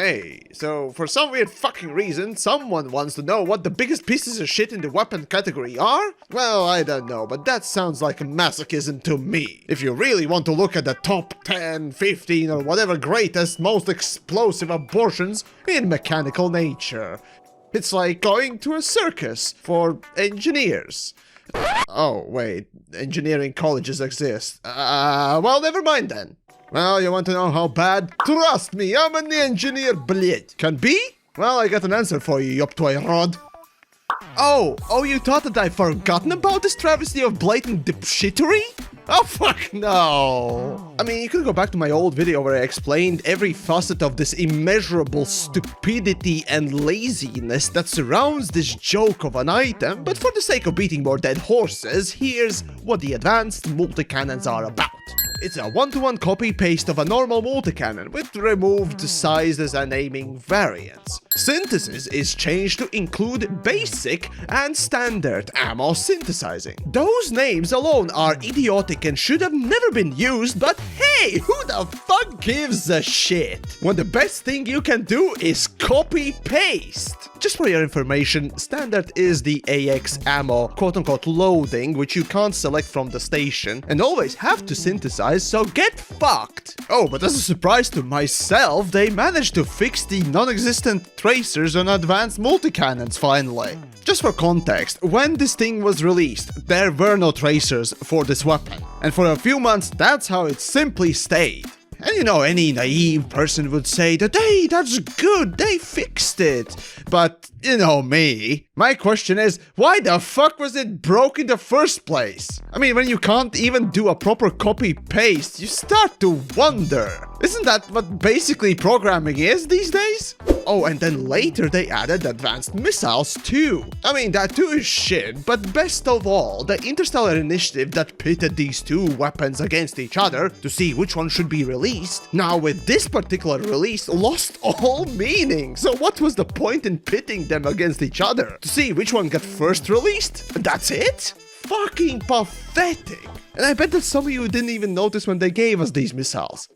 Hey, so for some weird fucking reason, someone wants to know what the biggest pieces of shit in the weapon category are? Well, I don't know, but that sounds like masochism to me. If you really want to look at the top 10, 15, or whatever greatest, most explosive abortions in mechanical nature. It's like going to a circus for engineers. Oh, wait, engineering colleges exist. Well, never mind then. Well, you want to know how bad? Trust me, I'm an engineer, blade. Can be? Well, I got an answer for you, rod. Oh, you thought that I've forgotten about this travesty of blatant dipshittery? Oh, fuck no. I mean, you could go back to my old video where I explained every facet of this immeasurable stupidity and laziness that surrounds this joke of an item, but for the sake of beating more dead horses, here's what the advanced multi-cannons are about. It's a one-to-one copy-paste of a normal multi-cannon with removed sizes and aiming variants. Synthesis is changed to include basic and standard ammo synthesizing. Those names alone are idiotic and should have never been used, but hey, who the fuck gives a shit? When the best thing you can do is copy-paste. Just for your information, standard is the AX ammo quote-unquote loading, which you can't select from the station and always have to synthesize, so get fucked. Oh, but as a surprise to myself, they managed to fix the non-existent tracers on advanced multi-cannons finally. Just for context, when this thing was released, there were no tracers for this weapon, and for a few months that's how it simply stayed. And you know, any naive person would say that, hey, that's good, they fixed it. But, you know me, my question is, why the fuck was it broke in the first place? I mean, when you can't even do a proper copy-paste, you start to wonder. Isn't that what basically programming is these days? Oh, and then later they added advanced missiles too. I mean, that too is shit, but best of all, the interstellar initiative that pitted these two weapons against each other to see which one should be released, now with this particular release, lost all meaning. So what was the point in pitting them against each other? To see which one got first released? That's it? Fucking pathetic. And I bet that some of you didn't even notice when they gave us these missiles.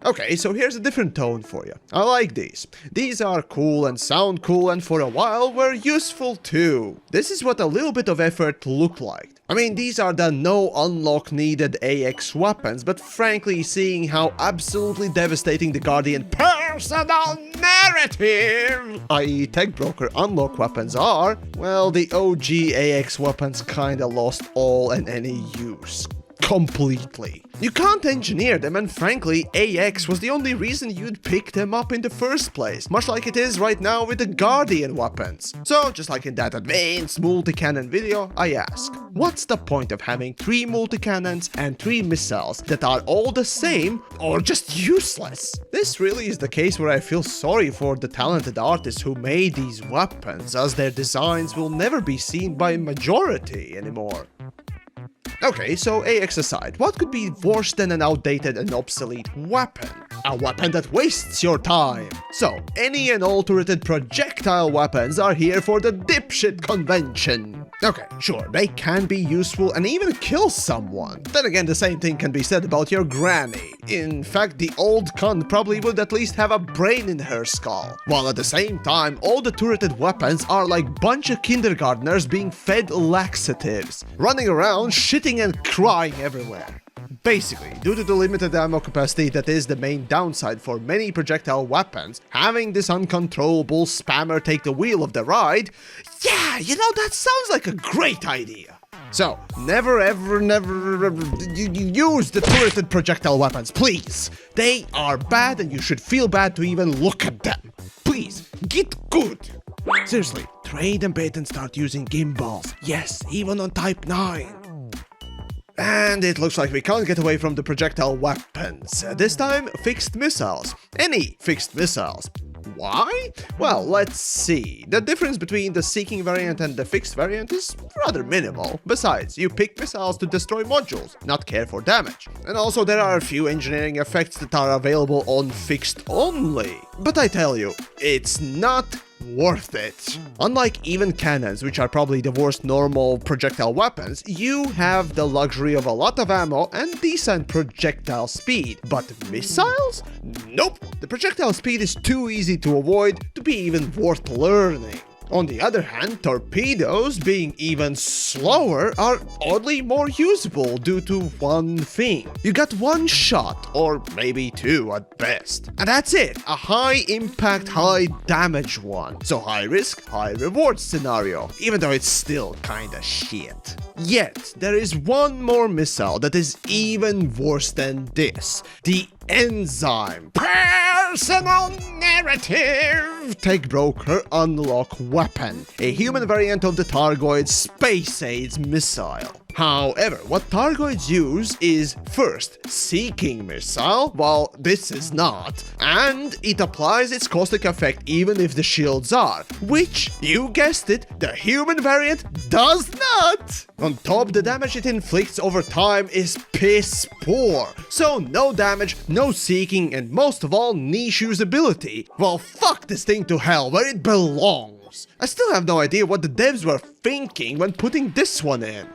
Okay, so here's a different tone for you. I like these. These are cool and sound cool, and for a while were useful too. This is what a little bit of effort looked like. I mean, these are the no unlock needed AX weapons, but frankly, seeing how absolutely devastating the Guardian personal narrative, i.e. tech broker unlock weapons are, well, the OG AX weapons kinda lost all and any use. Completely. You can't engineer them, and frankly, AX was the only reason you'd pick them up in the first place, much like it is right now with the Guardian weapons. So, just like in that advanced multi-cannon video, I ask, what's the point of having 3 multi-cannons and 3 missiles that are all the same or just useless? This really is the case where I feel sorry for the talented artists who made these weapons, as their designs will never be seen by majority anymore. Okay, so AX aside, what could be worse than an outdated and obsolete weapon? A weapon that wastes your time. So, any and all turreted projectile weapons are here for the dipshit convention. Okay, sure, they can be useful and even kill someone. Then again, the same thing can be said about your granny. In fact, the old cunt probably would at least have a brain in her skull. While at the same time, all the turreted weapons are like bunch of kindergartners being fed laxatives, running around, shitting and crying everywhere. Basically, due to the limited ammo capacity that is the main downside for many projectile weapons, having this uncontrollable spammer take the wheel of the ride, yeah, you know, that sounds like a great idea. So, never use the turreted projectile weapons, please. They are bad and you should feel bad to even look at them. Please, get good. Seriously, trade and bait and start using gimbals. Yes, even on Type 9. And it looks like we can't get away from the projectile weapons. This time, fixed missiles. Any fixed missiles. Why? Well, let's see. The difference between the seeking variant and the fixed variant is rather minimal. Besides, you pick missiles to destroy modules, not care for damage. And also there are a few engineering effects that are available on fixed only. But I tell you, it's not worth it. Unlike even cannons, which are probably the worst normal projectile weapons, you have the luxury of a lot of ammo and decent projectile speed. But missiles? Nope! The projectile speed is too easy to avoid to be even worth learning. On the other hand, torpedoes, being even slower, are oddly more usable due to one thing. You got one shot, or maybe two at best. And that's it, a high impact, high damage one. So high risk, high reward scenario, even though it's still kinda shit. Yet, there is one more missile that is even worse than this. The Enzyme. Personal narrative! Tech broker unlock weapon. A human variant of the Targoid Space Aids missile. However, what Targoids use is first, seeking missile, while this is not, and it applies its caustic effect even if the shields are, which, you guessed it, the human variant does not! On top, the damage it inflicts over time is piss poor, so no damage, no seeking, and most of all, niche usability. Well, fuck this thing to hell where it belongs. I still have no idea what the devs were thinking when putting this one in.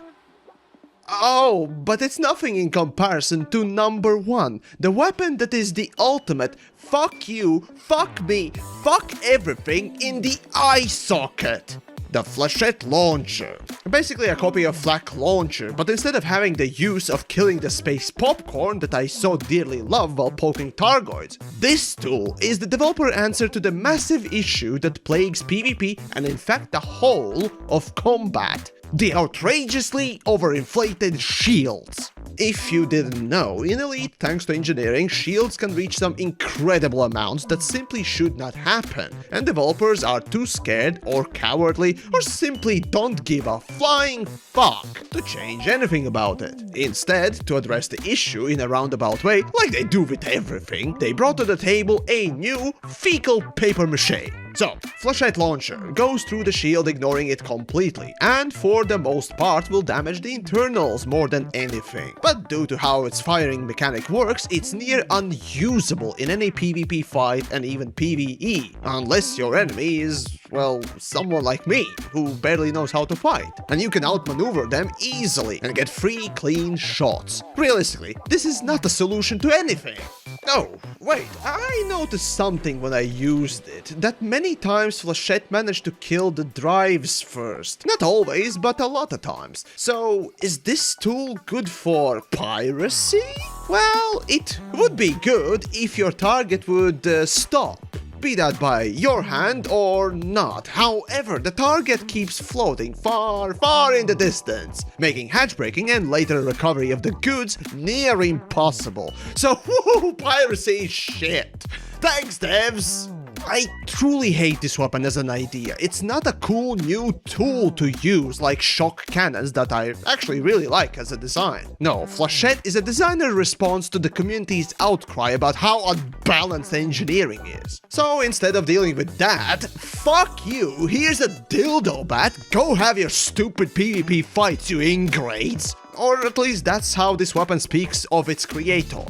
Oh, but it's nothing in comparison to number one, the weapon that is the ultimate fuck you, fuck me, fuck everything in the eye socket. The flechette launcher. Basically a copy of flak launcher, but instead of having the use of killing the space popcorn that I so dearly love while poking Targoids, this tool is the developer answer to the massive issue that plagues PvP and in fact the whole of combat. The outrageously overinflated shields. If you didn't know, in Elite, thanks to engineering, shields can reach some incredible amounts that simply should not happen, and developers are too scared or cowardly or simply don't give a flying fuck to change anything about it. Instead, to address the issue in a roundabout way, like they do with everything, they brought to the table a new fecal paper mache. So, flechette launcher goes through the shield ignoring it completely, and for the most part will damage the internals more than anything. But due to how its firing mechanic works, it's near unusable in any PvP fight and even PvE, unless your enemy is, well, someone like me, who barely knows how to fight, and you can outmaneuver them easily and get free, clean shots. Realistically, this is not a solution to anything. Oh, wait, I noticed something when I used it, that many times flechette managed to kill the drives first. Not always, but a lot of times. So, is this tool good for piracy? Well, it would be good if your target would stop. Be that by your hand or not. However, the target keeps floating far, far in the distance, making hatch-breaking and later recovery of the goods near impossible. So, woohoo, piracy is shit. Thanks, devs! I truly hate this weapon as an idea. It's not a cool new tool to use like shock cannons that I actually really like as a design. No, flechette is a designer response to the community's outcry about how unbalanced engineering is. So instead of dealing with that, fuck you, here's a dildo bat, go have your stupid PvP fights, you ingrates. Or at least that's how this weapon speaks of its creator.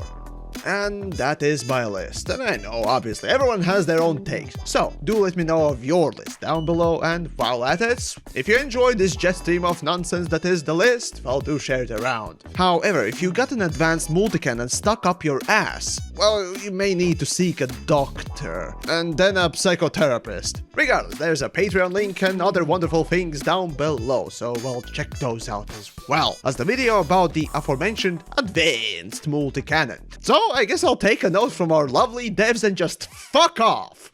And that is my list, and I know obviously everyone has their own takes, so do let me know of your list down below, and while at it, if you enjoyed this jet stream of nonsense that is the list, well, do share it around. However, if you got an advanced multi-cannon stuck up your ass, well, you may need to seek a doctor, and then a psychotherapist. Regardless, there's a Patreon link and other wonderful things down below, so well, check those out as well as the video about the aforementioned advanced multi-cannon. So I guess I'll take a note from our lovely devs and just fuck off.